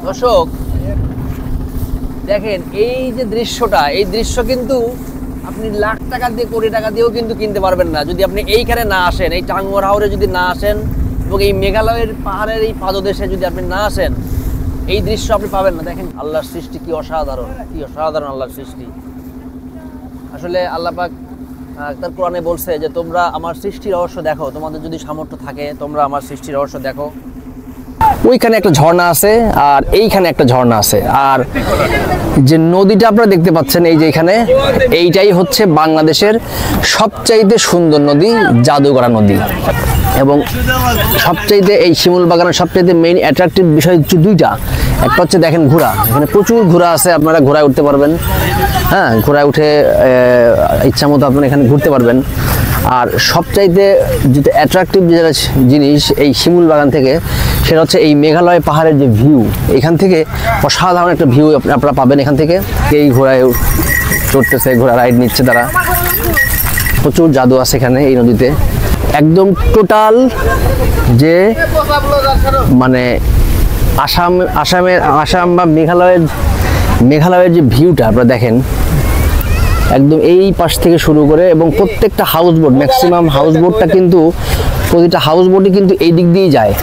দর্শক দেখেন এই যে দৃশ্যটা, এই দৃশ্য কিন্তু আপনি লাখ টাকা দিয়ে কোটি টাকা দিয়েও কিন্তু কিনতে পারবেন না যদি আপনি এইখানে না আসেন, এই টাঙ্গুয়ার হাওরে যদি না আসেন এবং এই মেঘালয়ের পাহাড়ের এই পাদদেশে যদি আপনি না আসেন, এই দৃশ্য আপনি পাবেন না। দেখেন আল্লাহর সৃষ্টি কি অসাধারণ, কি অসাধারণ আল্লাহর সৃষ্টি। আসলে আল্লাহ পাক তার কোরআনে বলছে যে তোমরা আমার সৃষ্টির রহস্য দেখো, তোমাদের যদি সামর্থ্য থাকে তোমরা আমার সৃষ্টির রহস্য দেখো। ওইখানে একটা ঝর্ণা আছে আর এইখানে একটা ঝর্ণা আছে, আর যে নদীটা আপনারা দেখতে পাচ্ছেন এই যে এখানে, এইটাই হচ্ছে বাংলাদেশের সবচাইতে সুন্দর নদী, জাদুগড়া নদী। এবং সবচাইতে এই শিমুল বাগানের সবচাইতে মেইন অ্যাট্রাকটিভ বিষয় হচ্ছে দুইটা। একটা হচ্ছে দেখেন ঘোড়া, এখানে প্রচুর ঘোড়া আছে, আপনারা ঘোড়ায় উঠতে পারবেন। হ্যাঁ, ঘোড়ায় উঠে ইচ্ছা মতো আপনারা এখানে ঘুরতে পারবেন। আর সবচাইতে যেটা অ্যাট্রাকটিভ যেটা জিনিস এই শিমুল বাগান থেকে, সেটা হচ্ছে এই মেঘালয় পাহাড়ের যে ভিউ, এখান থেকে অসাধারণ একটা ভিউ আপনারা পাবেন। এখান থেকে এই ঘোড়ায় চড়তেছে, ঘোড়া রাইড নিচ্ছে তারা, প্রচুর জাদু আছে এখানে এই নদীতে। একদম টোটাল যে মানে আসাম বা মেঘালয়ের যে ভিউটা আপনারা দেখেন, একদম এই পাশ থেকে শুরু করে, এবং প্রত্যেকটা হাউস বোট, ম্যাক্সিমাম হাউস বোটটা কিন্তু, প্রতিটা হাউস বোটই কিন্তু এই দিক দিয়েই যায়।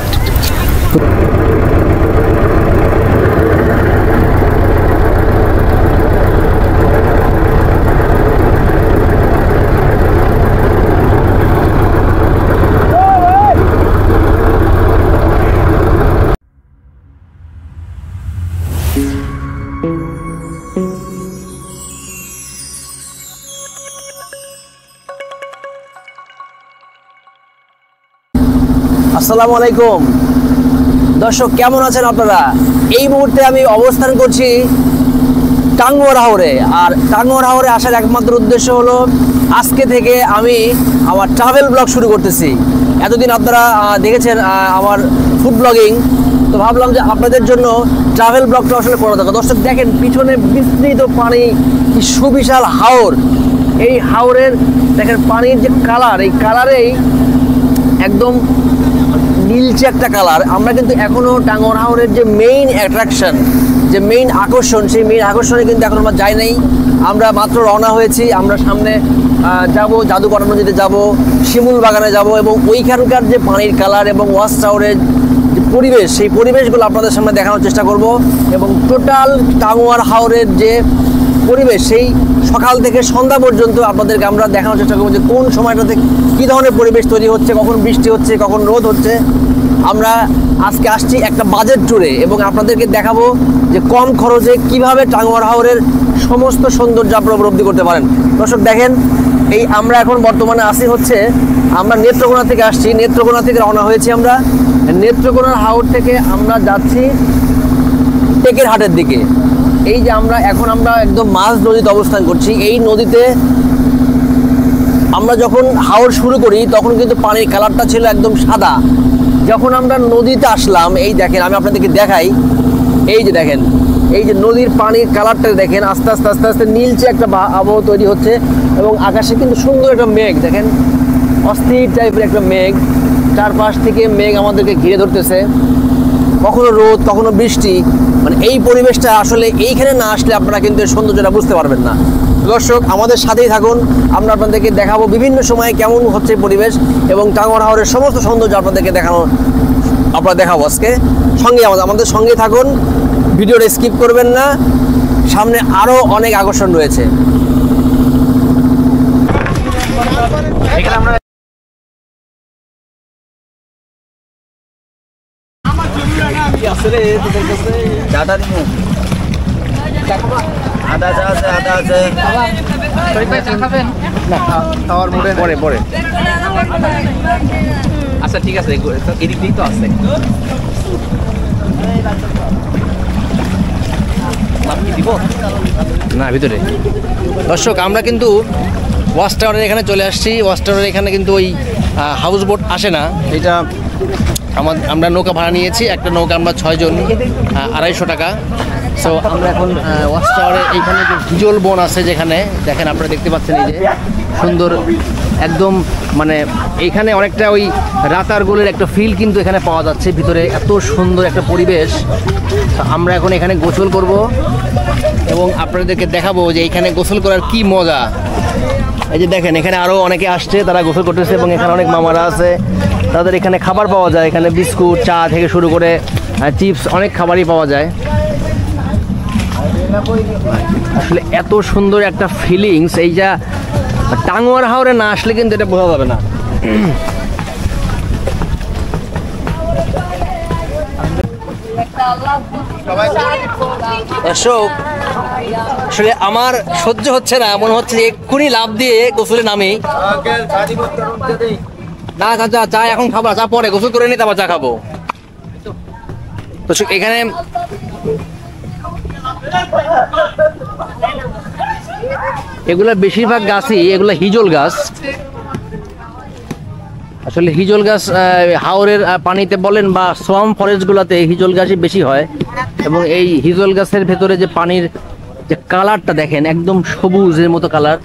আসসালামু আলাইকুম দর্শক, কেমন আছেন আপনারা? এই মুহূর্তে আমি অবস্থান করছি টাঙ্গুয়ার হাওরে। আর টাঙ্গুয়ার হাওরে আসার একমাত্র উদ্দেশ্য হলো আজকে থেকে আমি আমার ট্রাভেল ব্লগ শুরু করতেছি। এতদিন আপনারা দেখেছেন আমার ফুড ব্লগিং, তো ভাবলাম যে আপনাদের জন্য ট্রাভেল ব্লগটা আসলে করা দরকার। দর্শক দেখেন পিছনে বিস্তৃত পানি, কি সুবিশাল হাওর। এই হাওরের দেখেন পানির যে কালার, এই কালারেই একদম নীলচে একটা কালার। আমরা কিন্তু এখনো টাঙ্গুয়ার হাওরের যে মেইন অ্যাট্রাকশন, যে মেইন আকর্ষণ, সেই মেইন আকর্ষণে কিন্তু এখন আমরা যাই নাই। আমরা মাত্র রওনা হয়েছি। আমরা সামনে যাব, জাদুগড়া নদীতে যাব, শিমুল বাগানে যাব, এবং ওইখানকার যে পানির কালার এবং ওয়াচ টাওয়ারের যে পরিবেশ, সেই পরিবেশগুলো আপনাদের সামনে দেখানোর চেষ্টা করব। এবং টোটাল টাঙ্গুয়ার হাওরের যে পরিবেশ, সেই সকাল থেকে সন্ধ্যা পর্যন্ত আপনাদেরকে আমরা দেখানোর চেষ্টা করবো যে কোন সময়টাতে কী ধরনের পরিবেশ তৈরি হচ্ছে, কখন বৃষ্টি হচ্ছে, কখন রোদ হচ্ছে। আমরা আজকে আসছি একটা বাজেট ট্যুরে, এবং আপনাদেরকে দেখাবো যে কম খরচে কিভাবে টাঙ্গুয়ার হাওরের সমস্ত সৌন্দর্য আপনারা উপলব্ধি করতে পারেন। দর্শক দেখেন, এই আমরা এখন বর্তমানে আসি হচ্ছে, আমরা নেত্রকোনা থেকে আসছি, নেত্রকোনা থেকে রওনা হয়েছি। আমরা নেত্রকোনার হাওর থেকে আমরা যাচ্ছি টেকেরহাটের দিকে। এই যে আমরা একদম মাঝ নদীতে অবস্থান করছি। এই নদীতে আমরা যখন হাওর শুরু করি তখন কিন্তু পানির কালারটা ছিল একদম সাদা। যখন আমরা নদীতে আসলাম, এই দেখেন আমি আপনাদেরকে দেখাই, এই যে দেখেন, এই যে নদীর পানির কালারটা দেখেন, আস্তে আস্তে আস্তে আস্তে নীলচে একটা আবহাওয়া তৈরি হচ্ছে। এবং আকাশে কিন্তু সুন্দর একটা মেঘ দেখেন, অস্থির টাইপের একটা মেঘ, চারপাশ থেকে মেঘ আমাদেরকে ঘিরে ধরতেছে, কখনো রোদ কখনো বৃষ্টি। মানে এই পরিবেশটা আসলে এইখানে না আসলে আপনারা কিন্তু এর সৌন্দর্যটা বুঝতে পারবেন না। দর্শক আমাদের সাথেই থাকুন, আমরা আপনাদেরকে দেখাবো বিভিন্ন সময়ে কেমন হচ্ছে পরিবেশ, এবং টাঙ্গুয়ার হাওরের সমস্ত সৌন্দর্য আপনাদেরকে দেখাবো আজকে। আমাদের সঙ্গে থাকুন, ভিডিওটা স্কিপ করবেন না, সামনে আরও অনেক আকর্ষণ রয়েছে। এখানে আমরা আসলে তোদের কাছে ডাটা দিব, আদা আছে, আদা আছে, খাবেন না খাওয়ার মুডে পরে পরে। আচ্ছা ঠিক আছে, এদিক দিক তো আছে দিব না ভিতরে। দর্শক আমরা কিন্তু ওয়াচ টাওয়ারের এখানে চলে আসছি। ওয়াচ টাওয়ারের এখানে কিন্তু ওই হাউস বোট আসে না, এটা আমরা নৌকা ভাড়া নিয়েছি। একটা নৌকা আমরা 6 জন, 250 টাকা। সো আমরা এখন ওয়াচ টাওয়ারে এইখানে যে ভিজুয়াল বন আছে, যেখানে দেখেন আপনারা দেখতে পাচ্ছেন, এই যে সুন্দর একদম, মানে এখানে অনেকটা ওই রাতারগুলের একটা ফিল কিন্তু এখানে পাওয়া যাচ্ছে ভিতরে। এত সুন্দর একটা পরিবেশ। আমরা এখন এখানে গোসল করব এবং আপনাদেরকে দেখাবো যে এখানে গোসল করার কি মজা। এই যে দেখেন এখানে আরও অনেকে আসছে, তারা গোসল করতেছে এবং এখানে অনেক মামারা আছে, তাদের এখানে খাবার পাওয়া যায়। এখানে বিস্কুট, চা থেকে শুরু করে চিপস, অনেক খাবারই পাওয়া যায়। আসলে এত সুন্দর একটা ফিলিংস, এই যা টাঙ্গুয়ার হাওরে না আসলে কিন্তু এটা বোঝা যাবে না। আসলে আমার সহ্য হচ্ছে না, মনে হচ্ছে যে এক্ষুনি লাফ দিয়ে গোসলে নামি। না চাচা, চা এখন খাবো না, চা পরে গোসল করে নিতে আবার চা খাবো। তো এখানে এগুলা বেশিরভাগ গাছই এগুলা হিজল গাছ। আসলে হিজল গাছ হাওরের পানিতে বলেন বা সোয়াম ফরেস্টগুলোতে হিজল গাছই বেশি হয়। এবং এই হিজল গাছের ভেতরে যে পানির যে কালারটা দেখেন, একদম সবুজের মতো কালার,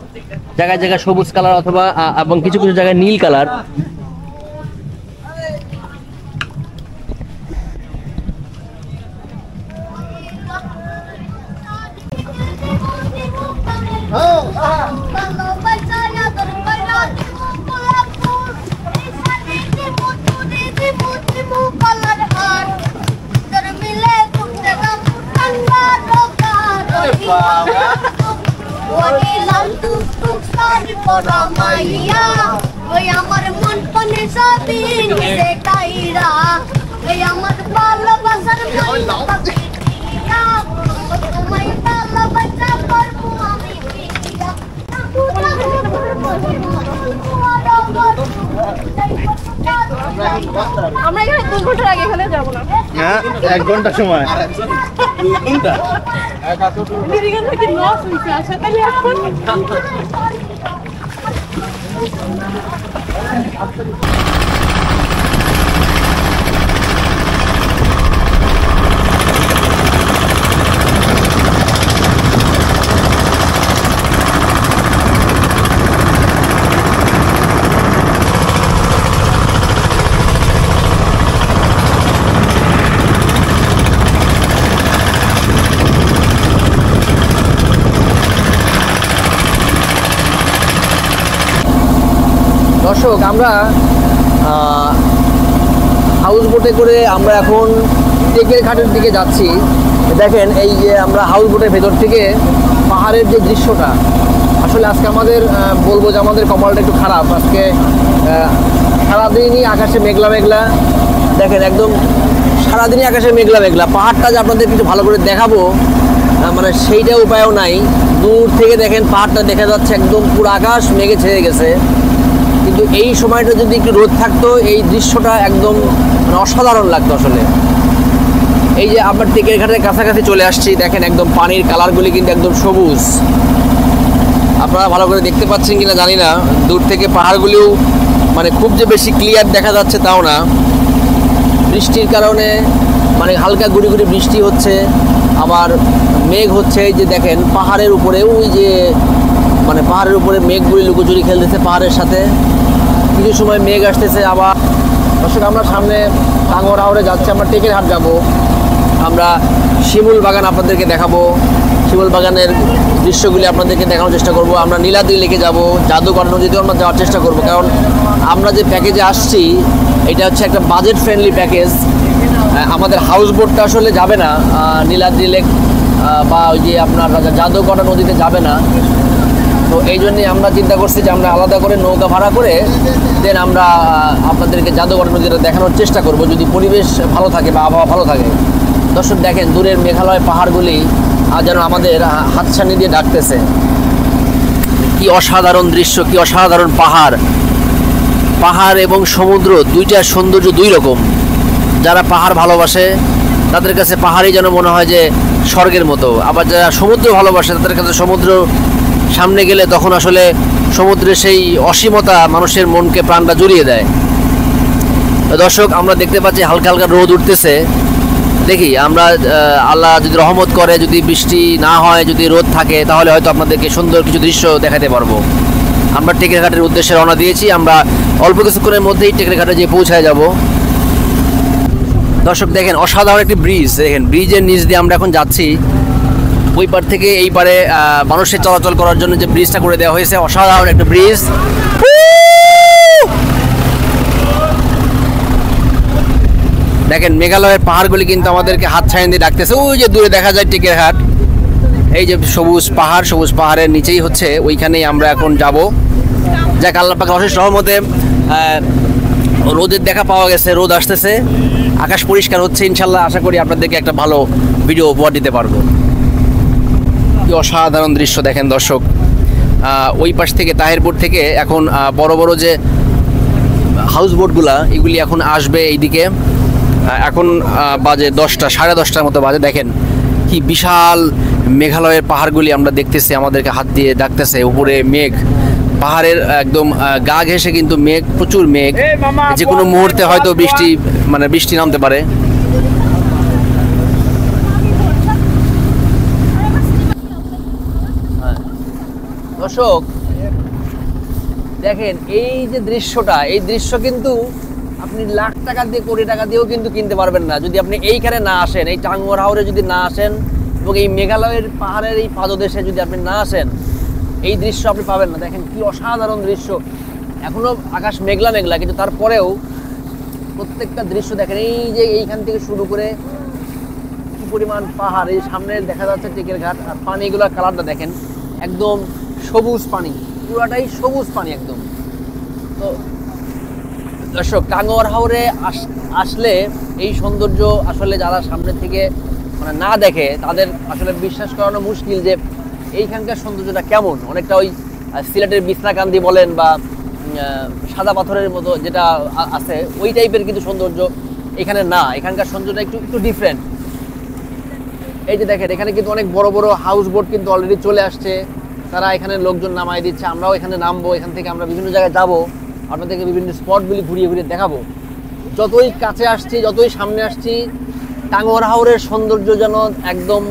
জায়গায় জায়গায় সবুজ কালার অথবা এবং কিছু কিছু জায়গায় নীল কালার। আমার মন পনে সবিন সে কাইরা আমার ভালোবাসার তোমায় ভালোবাসা করবো আমি আমরা এখানে 2 ঘন্টার আগে এখানে যাবো না। হ্যাঁ, 1 ঘন্টা সময়। 2 ঘন্টা কি লস হইছে? আচ্ছা তাহলে এখন দর্শক, আমরা হাউস বোটে করে আমরা এখন টেকের ঘাটের দিকে যাচ্ছি। দেখেন এই যে আমরা হাউস বোটের ভেতর থেকে পাহাড়ের যে দৃশ্যটা, আসলে আজকে আমাদের বলবো যে আমাদের কপালটা একটু খারাপ। আজকে সারাদিনই আকাশে মেঘলা মেঘলা, দেখেন একদম সারাদিনই আকাশে মেঘলা মেঘলা। পাহাড়টা যে আপনাদের কিছু ভালো করে দেখাবো মানে সেইটা উপায়ও নাই। দূর থেকে দেখেন পাহাড়টা দেখা যাচ্ছে, একদম পুরো আকাশ মেঘে ছেয়ে গেছে। কিন্তু এই সময়টা যদি একটু রোদ থাকতো, এই দৃশ্যটা একদম মানে অসাধারণ লাগতো আসলে। এই যে আমরা টেকের ঘাটের কাছাকাছি চলে আসছি, দেখেন একদম পানির কালারগুলি কিন্তু একদম সবুজ। আপনারা ভালো করে দেখতে পাচ্ছেন কিনা জানি না, দূর থেকে পাহাড়গুলিও মানে খুব যে বেশি ক্লিয়ার দেখা যাচ্ছে তাও না। বৃষ্টির কারণে মানে হালকা গুড়ি গুড়ি বৃষ্টি হচ্ছে, আবার মেঘ হচ্ছে। এই যে দেখেন পাহাড়ের উপরে ওই যে মানে পাহাড়ের উপরে মেঘগুলি লুকোচুরি খেলতেছে পাহাড়ের সাথে। কিছু সময় মেঘ আসতেছে আবার। দর্শক, আমরা সামনে টাঙ্গুয়ার হাওরে যাচ্ছি, আমরা টেকের হাট যাব। আমরা শিমুল বাগান আপনাদেরকে দেখাবো, শিমুল বাগানের দৃশ্যগুলি আপনাদেরকে দেখানোর চেষ্টা করব। আমরা নীলাদ্রি লেকে যাব, জাদুঘর নদীতেও আমরা যাওয়ার চেষ্টা করব, কারণ আমরা যে প্যাকেজে আসছি এটা হচ্ছে একটা বাজেট ফ্রেন্ডলি প্যাকেজ। আমাদের হাউস বোটটা আসলে যাবে না নীলাদ্রি লেক বা ওই যে আপনার জাদুঘর নদীতে যাবে না। তো এই জন্যই আমরা চিন্তা করছি যে আমরা আলাদা করে নৌকা ভাড়া করে দেন আমরা আপনাদেরকে জাদুঘর নদীটা দেখানোর চেষ্টা করব, যদি পরিবেশ ভালো থাকে বা আবহাওয়া ভালো থাকে। দর্শক দেখেন দূরের মেঘালয় পাহাড়গুলি যেন আমাদের হাতছানি দিয়ে ডাকতেছে। কি অসাধারণ দৃশ্য, কি অসাধারণ পাহাড়। পাহাড় এবং সমুদ্র দুইটার সৌন্দর্য দুই রকম। যারা পাহাড় ভালোবাসে তাদের কাছে পাহাড়ই যেন মনে হয় যে স্বর্গের মতো, আবার যারা সমুদ্র ভালোবাসে তাদের কাছে সমুদ্র সামনে গেলে তখন আসলে সমুদ্রের সেই অসীমতা মানুষের মনকে প্রাণটা জুড়িয়ে দেয়। দর্শক, আমরা দেখতে পাচ্ছি হালকা হালকা রোদ উঠতেছে। দেখি আমরা আল্লাহ যদি রহমত করে, যদি বৃষ্টি না হয়, যদি রোদ থাকে, তাহলে হয়তো আপনাদেরকে সুন্দর কিছু দৃশ্য দেখাতে পারবো। আমরা টেকেরঘাটের উদ্দেশ্যে রওনা দিয়েছি। আমরা অল্প কিছুক্ষণের মধ্যেই টেকেরঘাটে যেয়ে পৌঁছায় যাব। দর্শক দেখেন অসাধারণ একটি ব্রিজ, দেখেন ব্রিজের নিচ দিয়ে আমরা এখন যাচ্ছি। ওই পার থেকে এই পারে মানুষের চলাচল করার জন্য যে ব্রিজটা করে দেওয়া হয়েছে, অসাধারণ একটা ব্রিজ। দেখেন মেঘালয়ের পাহাড়গুলি কিন্তু আমাদেরকে হাত ছাইন দিয়ে ডাকতেছে। ওই যে দূরে দেখা যায় টেকেরঘাট, এই যে সবুজ পাহাড়, সবুজ পাহাড়ের নিচেই হচ্ছে ওইখানেই আমরা এখন যাব। যাক আল্লাহ পাকের অশেষ রহমতে রোদের দেখা পাওয়া গেছে, রোদ আসতেছে, আকাশ পরিষ্কার হচ্ছে। ইনশাল্লাহ আশা করি আপনাদেরকে একটা ভালো ভিডিও উপহার দিতে পারবো। কি অসাধারণ দৃশ্য দেখেন দর্শক। ওই পাশ থেকে তাহিরপুর থেকে এখন বড় বড় যে হাউস বোটগুলা এগুলি এখন আসবে এইদিকে। এখন বাজে 10টা, 10:30টার মতো বাজে। দেখেন কি বিশাল মেঘালয়ের পাহাড়গুলি আমরা দেখতেছি, আমাদেরকে হাত দিয়ে ডাকতেছে। উপরে মেঘ, পাহাড়ের একদম গা ঘেঁষে কিন্তু মেঘ, প্রচুর মেঘ। যে কোনো মুহূর্তে হয়তো বৃষ্টি নামতে পারে। দর্শক দেখেন এই যে দৃশ্যটা, এই দৃশ্য কিন্তু আপনি লাখ টাকা দিয়ে, কোটি টাকা দিয়েও কিন্তু কিনতে পারবেন না যদি আপনি এইখানে না আসেন, এই টাঙ্গুয়ার হাওরে যদি না আসেন এবং এই মেঘালয়ের পাহাড়ের এই পাদদেশে যদি আপনি না আসেন, এই দৃশ্য আপনি পাবেন না। দেখেন কি অসাধারণ দৃশ্য। এখনো আকাশ মেঘলা মেঘলা, কিন্তু তারপরেও প্রত্যেকটা দৃশ্য দেখেন। এই যে এইখান থেকে শুরু করে কি পরিমাণ পাহাড়, এই সামনে দেখা যাচ্ছে টেকেরঘাট, আর পানিগুলোর কালারটা দেখেন, একদম সবুজ পানি, পুরাটাই সবুজ পানি একদম। তো দর্শক টাঙ্গুয়ার হাওরে আসলে এই সৌন্দর্য আসলে যারা সামনে থেকে না দেখে তাদের আসলে বিশ্বাস করানো মুশকিল যে এইখানকার সৌন্দর্যটা কেমন। অনেকটা ওই সিলেটের বিছনাকান্দি বলেন বা সাদা পাথরের মতো যেটা আছে ওই টাইপের কিন্তু সৌন্দর্য এখানে না। এখানকার সৌন্দর্যটা একটু ডিফারেন্ট। এই যে দেখেন এখানে কিন্তু অনেক বড় বড় হাউস বোট কিন্তু অলরেডি চলে আসছে, তারা এখানে লোকজন নামাই দিচ্ছে। আমরাও এখানে নামবো, এখান থেকে আমরা বিভিন্ন জায়গায় যাবো, আপনাদেরকে বিভিন্ন স্পটগুলি ঘুরিয়ে ঘুরিয়ে দেখাবো। যতই কাছে আসছি, যতই সামনে আসছি, টাঙ্গুয়ার হাওরের সৌন্দর্য যেন একদম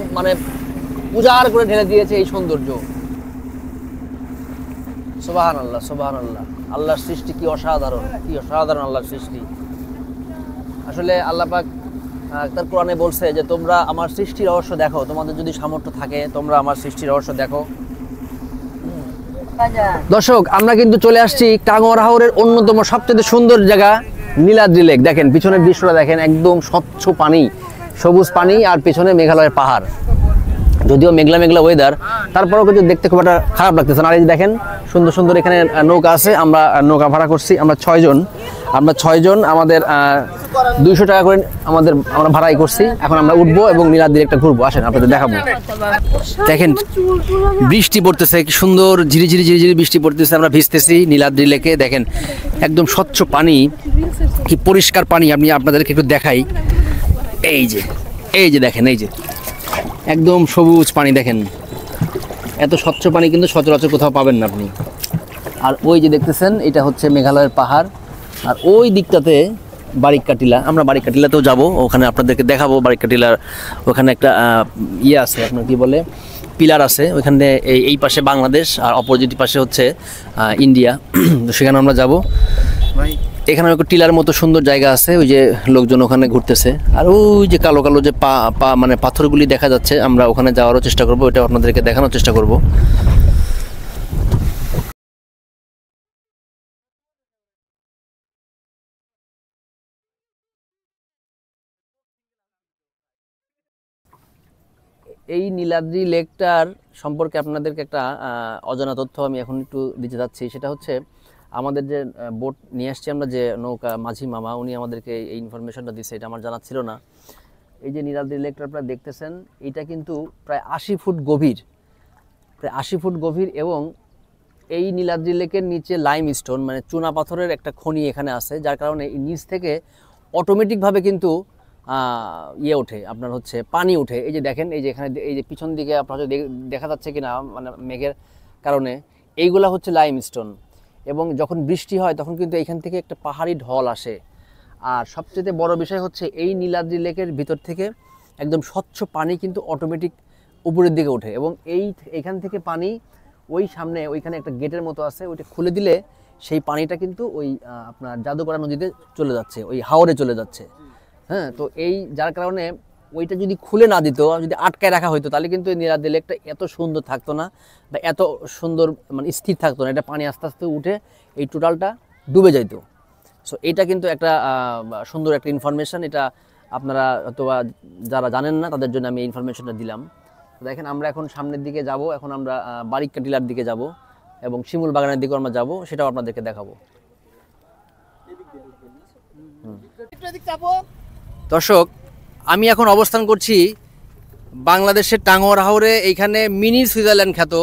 উজাড় করে ঢেলে দিয়েছে এই সৌন্দর্য। সুবহানাল্লাহ, সুবহানাল্লাহ। আল্লাহর সৃষ্টি কি অসাধারণ, কি অসাধারণ আল্লাহর সৃষ্টি। আসলে আল্লাহ পাক তার কোরআনে বলছে যে তোমরা আমার সৃষ্টির রহস্য দেখো, তোমাদের যদি সামর্থ্য থাকে তোমরা আমার সৃষ্টির রহস্য দেখো। দর্শক আমরা কিন্তু চলে আসছি টাঙ্গুয়ার হাওরের অন্যতম সবচেয়ে সুন্দর জায়গা নীলাদ্রি লেক। দেখেন পিছনের দৃশ্যটা দেখেন, একদম স্বচ্ছ পানি, সবুজ পানি, আর পিছনে মেঘালয়ের পাহাড়। যদিও মেঘলা মেঘলা ওয়েদার, তারপরেও কিন্তু দেখতে খুব একটা খারাপ লাগতেছে না। আর এই যে দেখেন সুন্দর সুন্দর এখানে নৌকা আছে, আমরা নৌকা ভাড়া করছি। আমরা ছয়জন, আমাদের 200 টাকা করে আমরা ভাড়াই করছি। এখন আমরা উঠবো এবং নীলাদ্রি লেকটা ঘুরবো। আসেন আপনাদের দেখাবো। দেখেন বৃষ্টি পড়তেছে, কি সুন্দর ঝিরিঝিরি ঝিরিঝিরি বৃষ্টি পড়তেছে, আমরা ভিজতেছি নীলাদ্রি লেকে। দেখেন একদম স্বচ্ছ পানি, কি পরিষ্কার পানি। আমি আপনাদেরকে একটু দেখাই। এই যে দেখেন, এই যে একদম সবুজ পানি। দেখেন এত স্বচ্ছ পানি কিন্তু সচরাচর কোথাও পাবেন না আপনি। আর ওই যে দেখতেছেন এটা হচ্ছে মেঘালয়ের পাহাড়, আর ওই দিকটাতে বারিককাটিলা। আমরা বারিককাটিলাতেও যাব, ওখানে আপনাদেরকে দেখাবো। বারিককাটিলার ওখানে একটা আছে, আপনার কি বলে, পিলার আছে। ওইখানে এই পাশে বাংলাদেশ আর অপোজিট পাশে হচ্ছে ইন্ডিয়া। তো সেখানে আমরা যাব। এখানে একটা টিলার মতো সুন্দর জায়গা আছে, ওই যে লোকজন ওখানে ঘুরতেছে। আর ওই যে কালো কালো যে পাথরগুলি দেখা যাচ্ছে, আমরা ওখানে যাওয়ারও চেষ্টা করবো, এটা আপনাদেরকে দেখানোর চেষ্টা করব। এই নীলাদ্রি লেকটার সম্পর্কে আপনাদেরকে একটা অজানা তথ্য আমি এখন একটু দিতে যাচ্ছি। সেটা হচ্ছে আমাদের যে বোট নিয়ে আসছি আমরা, যে নৌকা, মাঝি মামা উনি আমাদেরকে এই ইনফরমেশনটা দিচ্ছে, এটা আমার জানা ছিল না। এই যে নীলাদ্রি লেকটা আপনারা দেখতেছেন, এটা কিন্তু প্রায় 80 ফুট গভীর, এবং এই নীলাদ্রি লেকের নিচে লাইমস্টোন চুনা পাথরের একটা খনি এখানে আছে, যার কারণে এই নিচ থেকে অটোমেটিকভাবে কিন্তু ওঠে, আপনার হচ্ছে পানি ওঠে। এই যে দেখেন, এই যে এখানে এই যে পিছন দিকে আপনার দেখা যাচ্ছে কিনা মেঘের কারণে, এইগুলা হচ্ছে লাইমস্টোন। এবং যখন বৃষ্টি হয় তখন কিন্তু এইখান থেকে একটা পাহাড়ি ঢল আসে। আর সবচেয়ে বড় বিষয় হচ্ছে এই নীলাদ্রি লেকের ভিতর থেকে একদম স্বচ্ছ পানি কিন্তু অটোমেটিক উপরের দিকে ওঠে, এবং এইখান থেকে পানি ওই সামনে ওইখানে একটা গেটের মতো আছে, ওইটা খুলে দিলে সেই পানিটা কিন্তু ওই আপনার জাদুকরা নদীতে চলে যাচ্ছে, ওই হাওরে চলে যাচ্ছে। হ্যাঁ, তো এই যার কারণে ওইটা যদি খুলে না দিত, যদি আটকায় রাখা হতো, তাহলে কিন্তু এই নীলাদ্রি লেকটা এত সুন্দর থাকতো না বা এত সুন্দর মানে স্থির থাকতো না। এটা পানি আস্তে আস্তে উঠে এই টোটালটা ডুবে যাইত। সো এটা কিন্তু একটা সুন্দর একটা ইনফরমেশন। এটা আপনারা অথবা যারা জানেন না তাদের জন্য আমি এই ইনফরমেশনটা দিলাম। দেখেন আমরা এখন সামনের দিকে যাব, এখন আমরা বারিক্কা টিলার দিকে যাব এবং শিমুল বাগানের দিকে আমরা যাব, সেটাও আপনাদেরকে দেখাবো। দর্শক, আমি এখন অবস্থান করছি বাংলাদেশের টাঙ্গুয়ার হাওরে, এইখানে মিনি সুইজারল্যান্ড খ্যাত।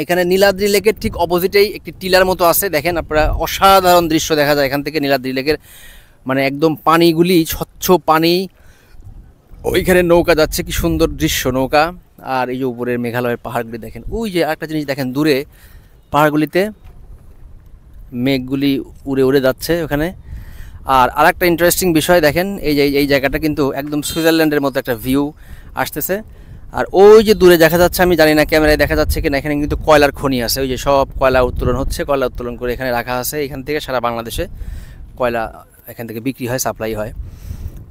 এখানে নীলাদ্রি লেকের ঠিক অপোজিটেই একটি টিলার মতো আছে। দেখেন আপনারা, অসাধারণ দৃশ্য দেখা যায় এখান থেকে নীলাদ্রি লেকের, মানে একদম পানিগুলি স্বচ্ছ পানি, ওইখানে নৌকা যাচ্ছে, কি সুন্দর দৃশ্য নৌকা। আর এই যে উপরের মেঘালয়ের পাহাড়গুলি দেখেন, ওই যে আরেকটা জিনিস দেখেন দূরে পাহাড়গুলিতে মেঘগুলি উড়ে উড়ে যাচ্ছে ওখানে। আর আরেকটা ইন্টারেস্টিং বিষয় দেখেন, এই জায়গাটা কিন্তু একদম সুইজারল্যান্ডের মতো একটা ভিউ আসতেছে। আর ওই যে দূরে দেখা যাচ্ছে, আমি জানি না ক্যামেরায় দেখা যাচ্ছে কিনা, এখানে কিন্তু কয়লার খনি আছে। ওই যে সব কয়লা উত্তোলন হচ্ছে, কয়লা উত্তোলন করে এখানে রাখা আছে। এখান থেকে সারা বাংলাদেশে কয়লা এখান থেকে বিক্রি হয়, সাপ্লাই হয়।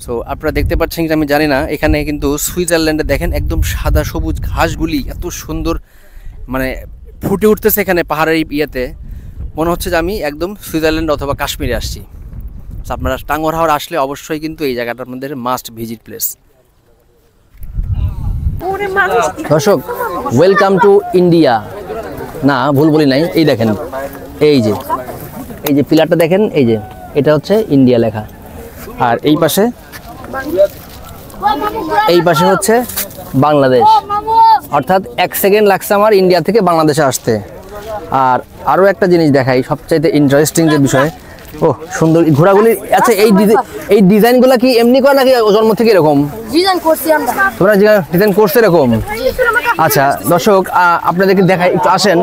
সো আপনারা দেখতে পাচ্ছেন কি আমি জানি না, এখানে কিন্তু সুইজারল্যান্ডে দেখেন একদম সাদা সবুজ ঘাসগুলি এত সুন্দর মানে ফুটে উঠতেছে এখানে পাহাড়ের ইয়েতে, মনে হচ্ছে যে আমি একদম সুইজারল্যান্ড অথবা কাশ্মীরে আসছি। সো আপনারা টাঙ্গুয়ার হাওর আসলে অবশ্যই কিন্তু এই জায়গাটা আপনাদের মাস্ট ভিজিট প্লেস। দর্শক, ওয়েলকাম টু ইন্ডিয়া, না ভুল বলি নাই। এই দেখেন, এই যে পিলারটা দেখেন, এই যে এটা হচ্ছে ইন্ডিয়া লেখা। আর এই পাশে হচ্ছে বাংলাদেশ। অর্থাৎ 1 সেকেন্ড লাগছে আমার ইন্ডিয়া থেকে বাংলাদেশে আসতে। আর আরও একটা জিনিস দেখাই, সবচাইতে ইন্টারেস্টিং যে বিষয়, ও সুন্দর ঘোড়াগুলি। আচ্ছা, এই ডিজাইনগুলো কি এমনি করে নাকি জন্ম থেকে এরকম ডিজাইন করছি আমরা? তোমরা ডিজাইন করছো এরকম? আচ্ছা দর্শক, আপনাদেরকে দেখাই, একটু আসেন।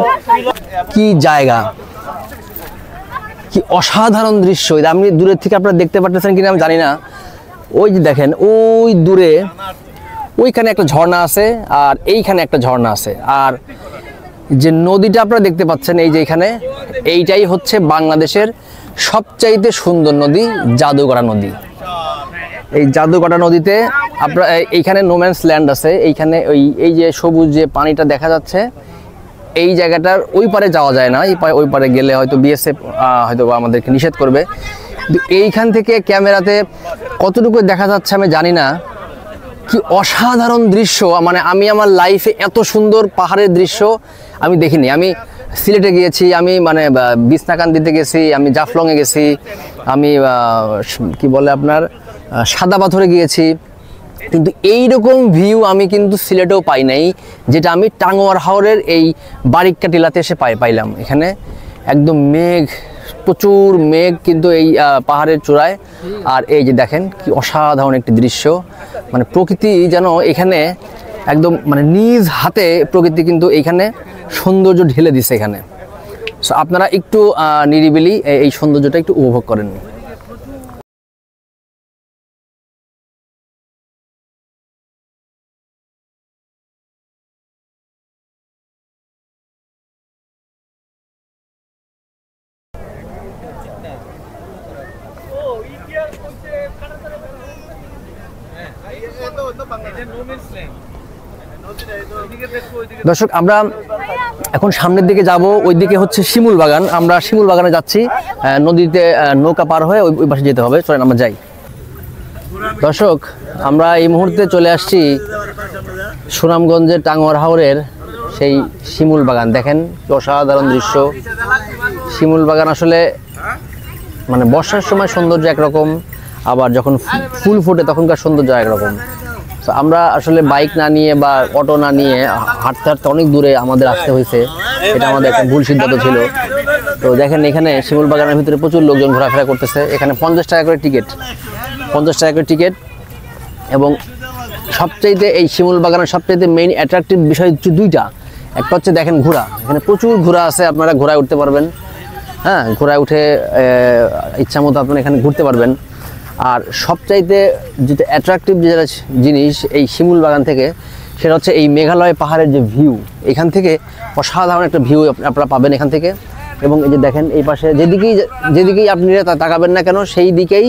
কি জায়গা, কি অসাধারণ দৃশ্য। আপনি দূরের থেকে আপনারা দেখতে পাচ্ছেন কিনা আমি জানি না। ওই যে দেখেন, ওই দূরে ওইখানে একটা ঝর্ণা আছে, আর এইখানে একটা ঝর্ণা আছে। আর যে নদীটা আপনারা দেখতে পাচ্ছেন এই যে এখানে, এইটাই হচ্ছে বাংলাদেশের সবচাইতে সুন্দর নদী, জাদুগড়া নদী। এই জাদুগড়া নদীতে আপনারা এইখানে নোম্যান্স ল্যান্ড আছে। এইখানে এই যে সবুজ যে পানিটা দেখা যাচ্ছে, এই জায়গাটার ওই পারে যাওয়া যায় না। ওই পারে গেলে হয়তো বিএসএফ হয়তো আমাদেরকে নিষেধ করবে। এইখান থেকে ক্যামেরাতে কতটুকু দেখা যাচ্ছে আমি জানি না। কি অসাধারণ দৃশ্য, মানে আমি আমার লাইফে এত সুন্দর পাহাড়ের দৃশ্য আমি দেখিনি। আমি সিলেটে গিয়েছি, আমি মানে বিছনাকান্দিতে গেছি, আমি জাফলংয়ে গেছি, আমি কি বলে আপনার সাদা পাথরে গিয়েছি, কিন্তু এই রকম ভিউ আমি কিন্তু সিলেটেও পাই নাই, যেটা আমি টাঙ্গুয়ার হাওরের এই বারিক্কা টিলাতে এসে পাইলাম। এখানে একদম মেঘ, প্রচুর মেঘ কিন্তু এই পাহাড়ের চূড়ায়। আর এই যে দেখেন কি অসাধারণ একটি দৃশ্য, মানে প্রকৃতি যেন এখানে একদম মানে নিজ হাতে প্রকৃতি কিন্তু এখানে সৌন্দর্য ঢেলে দিছে এখানে। সো আপনারা একটু নিরিবিলি এই সৌন্দর্যটা একটু উপভোগ করেন। দর্শক, আমরা এখন সামনের দিকে যাব, ওই দিকে হচ্ছে শিমুল বাগান। আমরা শিমুল বাগানে যাচ্ছি, নদীতে নৌকা পার হয়ে ওই পাশে যেতে হবে। চলেন আমরা যাই। দর্শক, আমরা এই মুহূর্তে চলে আসছি সুনামগঞ্জের টাঙ্গুয়ার হাওরের সেই শিমুল বাগান। দেখেন কি অসাধারণ দৃশ্য। শিমুল বাগান আসলে মানে বর্ষার সময় সৌন্দর্য একরকম, আবার যখন ফুল ফোটে তখনকার সৌন্দর্য একরকম। তো আমরা আসলে বাইক না নিয়ে বা অটো না নিয়ে হাঁটতে হাঁটতে অনেক দূরে আমাদের আসতে হয়েছে, এটা আমাদের একটা ভুল সিদ্ধান্ত ছিল। তো দেখেন এখানে শিমুল বাগানের ভিতরে প্রচুর লোকজন ঘোরাফেরা করতেছে। এখানে 50 টাকা করে টিকিট, 50 টাকা করে টিকিট। এবং সবচাইতে এই শিমুল বাগানের সবচাইতে মেইন অ্যাট্রাকটিভ বিষয় হচ্ছে দুইটা। একটা হচ্ছে দেখেন ঘোড়া, এখানে প্রচুর ঘোড়া আছে, আপনারা ঘোড়ায় উঠতে পারবেন। হ্যাঁ, ঘোড়ায় উঠে ইচ্ছা মতো আপনারা এখানে ঘুরতে পারবেন। আর সবচাইতে যেটা অ্যাট্রাকটিভ যেটা জিনিস এই শিমুল বাগান থেকে, সেটা হচ্ছে এই মেঘালয় পাহাড়ের যে ভিউ, এখান থেকে অসাধারণ একটা ভিউ আপনারা পাবেন এখান থেকে। এবং এই যে দেখেন এই পাশে যেদিকেই আপনি তাকাবেন না কেন সেই দিকেই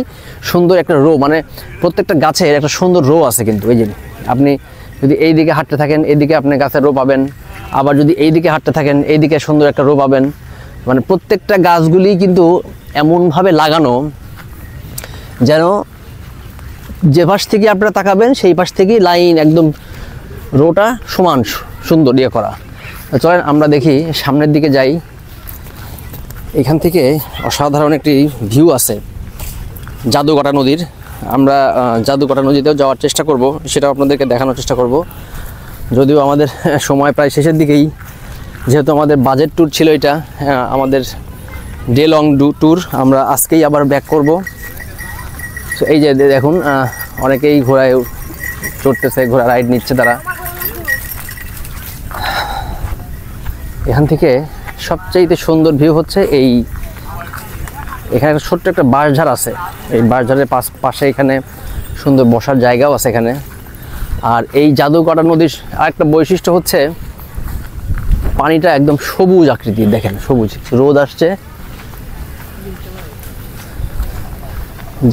সুন্দর একটা রো, মানে প্রত্যেকটা গাছের একটা সুন্দর রো আছে কিন্তু। এই যে আপনি যদি এই দিকে হাঁটতে থাকেন এদিকে আপনি গাছের রো পাবেন, আবার যদি এই দিকে হাঁটতে থাকেন এইদিকে সুন্দর একটা রো পাবেন। মানে প্রত্যেকটা গাছগুলি কিন্তু এমনভাবে লাগানো যেন যে পাশ থেকে আপনারা তাকাবেন সেই পাশ থেকেই লাইন একদম রোটা সমান সুন্দর ইয়ে করা। চলেন আমরা দেখি, সামনের দিকে যাই। এখান থেকে অসাধারণ একটি ভিউ আছে জাদুকাটা নদীর। আমরা জাদুকাটা নদীতেও যাওয়ার চেষ্টা করব, সেটাও আপনাদেরকে দেখানোর চেষ্টা করব। যদিও আমাদের সময় প্রায় শেষের দিকেই, যেহেতু আমাদের বাজেট ট্যুর ছিল এটা, আমাদের ডে লং ট্যুর, আমরা আজকেই আবার ব্যাক করব। তো এই যে দেখুন অনেকেই ঘোড়ায় চড়তেছে, ঘোড়া রাইড নিচ্ছে তারা। এখান থেকে সবচেয়ে সুন্দর ভিউ হচ্ছে এখানে একটা ছোট্ট একটা বাঁশঝাড় আছে, এই বাঁশঝাড়ের পাশে এখানে সুন্দর বসার জায়গাও আছে এখানে। আর এই জাদুকাটা নদীর আরেকটা বৈশিষ্ট্য হচ্ছে পানিটা একদম সবুজ আকৃতির, দেখেন সবুজ, রোদ আসছে।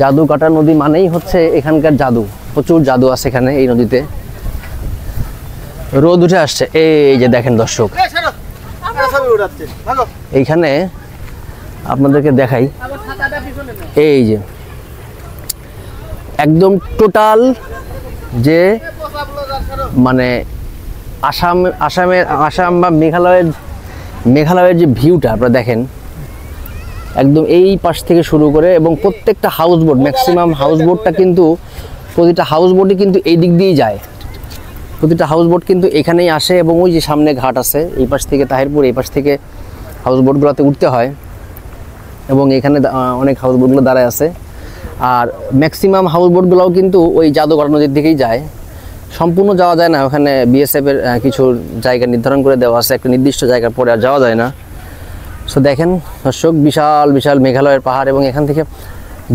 জাদুকাটা নদী মানেই হচ্ছে এখানকার জাদু, প্রচুর জাদু আছে এখানে এই নদীতে। রোদ উঠে আসছে, এই যে দেখেন দর্শক, এইখানে আপনাদেরকে দেখাই, এই যে একদম টোটাল যে মানে আসাম বা মেঘালয়ের যে ভিউটা আপনারা দেখেন একদম এই পাশ থেকে শুরু করে, এবং প্রত্যেকটা হাউস বোট, ম্যাক্সিমাম হাউস বোটটা কিন্তু, প্রতিটা হাউস বোটই কিন্তু এই দিক দিয়েই যায়, প্রতিটা হাউস বোট কিন্তু এখানেই আসে। এবং ওই যে সামনে ঘাট আছে, এই পাশ থেকে তাহিরপুর, এই পাশ থেকে হাউস বোটগুলোতে উঠতে হয়, এবং এখানে অনেক হাউস বোটগুলো দাঁড়ায় আছে। আর ম্যাক্সিমাম হাউস বোটগুলোও কিন্তু ওই জাদুকাটা নদীর দিকেই যায়, সম্পূর্ণ যাওয়া যায় না, ওখানে বিএসএফের কিছু জায়গা নির্ধারণ করে দেওয়া আছে, একটা নির্দিষ্ট জায়গার পরে আর যাওয়া যায় না। সো দেখেন দর্শক, বিশাল বিশাল মেঘালয়ের পাহাড়, এবং এখান থেকে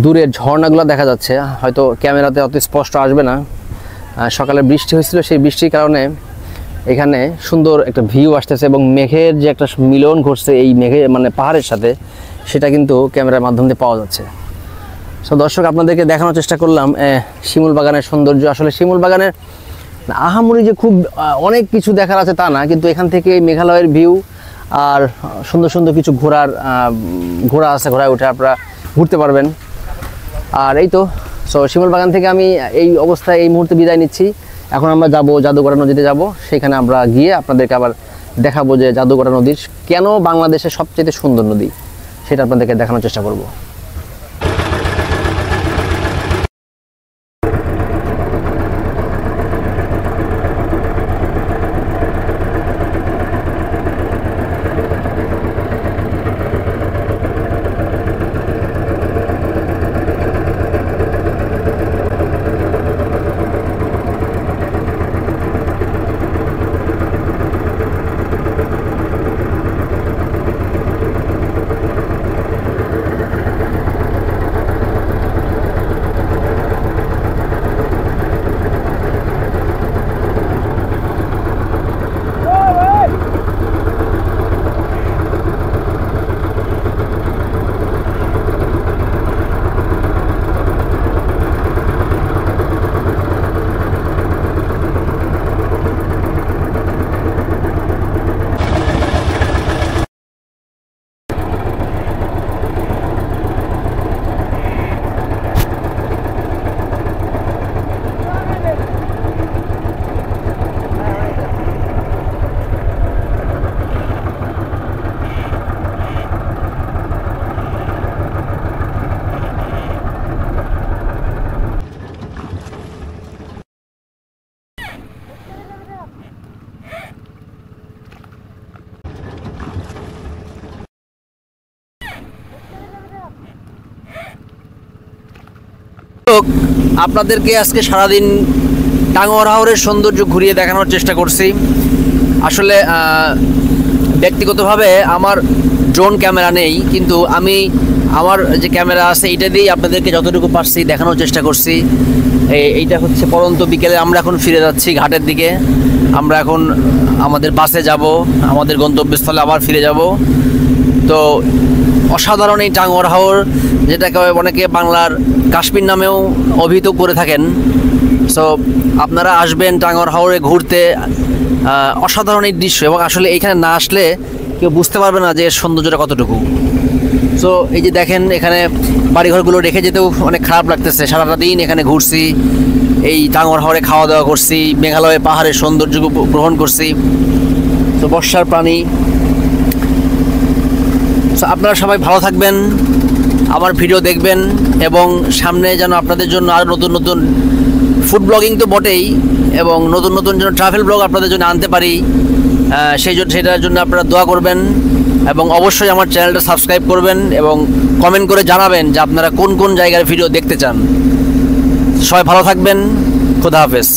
দূরের ঝর্ণাগুলো দেখা যাচ্ছে। হয়তো ক্যামেরাতে অত স্পষ্ট আসবে না, সকালে বৃষ্টি হয়েছিল, সেই বৃষ্টির কারণে এখানে সুন্দর একটা ভিউ আসতেছে, এবং মেঘের যে একটা মিলন ঘটছে এই মেঘে মানে পাহাড়ের সাথে, সেটা কিন্তু ক্যামেরার মাধ্যম দিয়ে পাওয়া যাচ্ছে। সো দর্শক, আপনাদেরকে দেখানোর চেষ্টা করলাম শিমুল বাগানের সৌন্দর্য। আসলে শিমুল বাগানের আহামরি যে খুব অনেক কিছু দেখার আছে তা না, কিন্তু এখান থেকে মেঘালয়ের ভিউ আর সুন্দর সুন্দর কিছু ঘোড়া আছে, ঘোড়ায় উঠে আপনারা ঘুরতে পারবেন। আর এই তো, সো শিমুল বাগান থেকে আমি এই অবস্থায় এই মুহূর্তে বিদায় নিচ্ছি। এখন আমরা যাব জাদুকাটা নদীতে যাব, সেখানে আমরা গিয়ে আপনাদেরকে আবার দেখাবো যে জাদুকাটা নদীর কেন বাংলাদেশের সবচেয়ে সুন্দর নদী, সেটা আপনাদেরকে দেখানোর চেষ্টা করব। আপনাদেরকে আজকে সারাদিন টাঙ্গুয়ার হাওরের সৌন্দর্য ঘুরিয়ে দেখানোর চেষ্টা করছি। আসলে ব্যক্তিগতভাবে আমার ড্রোন ক্যামেরা নেই, কিন্তু আমি আমার যে ক্যামেরা আছে এটা দিয়েই আপনাদেরকে যতটুকু পারছি দেখানোর চেষ্টা করছি। এইটা হচ্ছে পরন্ত বিকেলে আমরা এখন ফিরে যাচ্ছি ঘাটের দিকে। আমরা এখন আমাদের বাসে যাব, আমাদের গন্তব্যস্থলে আবার ফিরে যাব। তো অসাধারণ এই টাঙ্গুয়ার হাওর, যেটাকে অনেকে বাংলার কাশ্মীর নামেও অভিহিত করে থাকেন। সো আপনারা আসবেন টাঙ্গুয়ার হাওরে ঘুরতে, অসাধারণ এই দৃশ্য, এবং আসলে এইখানে না আসলে কেউ বুঝতে পারবে না যে এর সৌন্দর্যটা কতটুকু। সো এই যে দেখেন এখানে বাড়িঘরগুলো রেখে যেতেও অনেক খারাপ লাগতেছে। সারাটা দিন এখানে ঘুরছি, এই টাঙ্গুয়ার হাওরে খাওয়া দাওয়া করছি, মেঘালয় পাহাড়ের সৌন্দর্য গ্রহণ করছি। তো বর্ষার প্রাণী। সো আপনারা সবাই ভালো থাকবেন, আমার ভিডিও দেখবেন, এবং সামনে যেন আপনাদের জন্য আরও নতুন নতুন ফুড ব্লগিং তো বটেই, এবং নতুন নতুন যেন ট্রাভেল ব্লগ আপনাদের জন্য আনতে পারি, সেটার জন্য আপনারা দোয়া করবেন, এবং অবশ্যই আমার চ্যানেলটা সাবস্ক্রাইব করবেন এবং কমেন্ট করে জানাবেন যে আপনারা কোন কোন জায়গার ভিডিও দেখতে চান। সবাই ভালো থাকবেন, খোদা হাফেজ।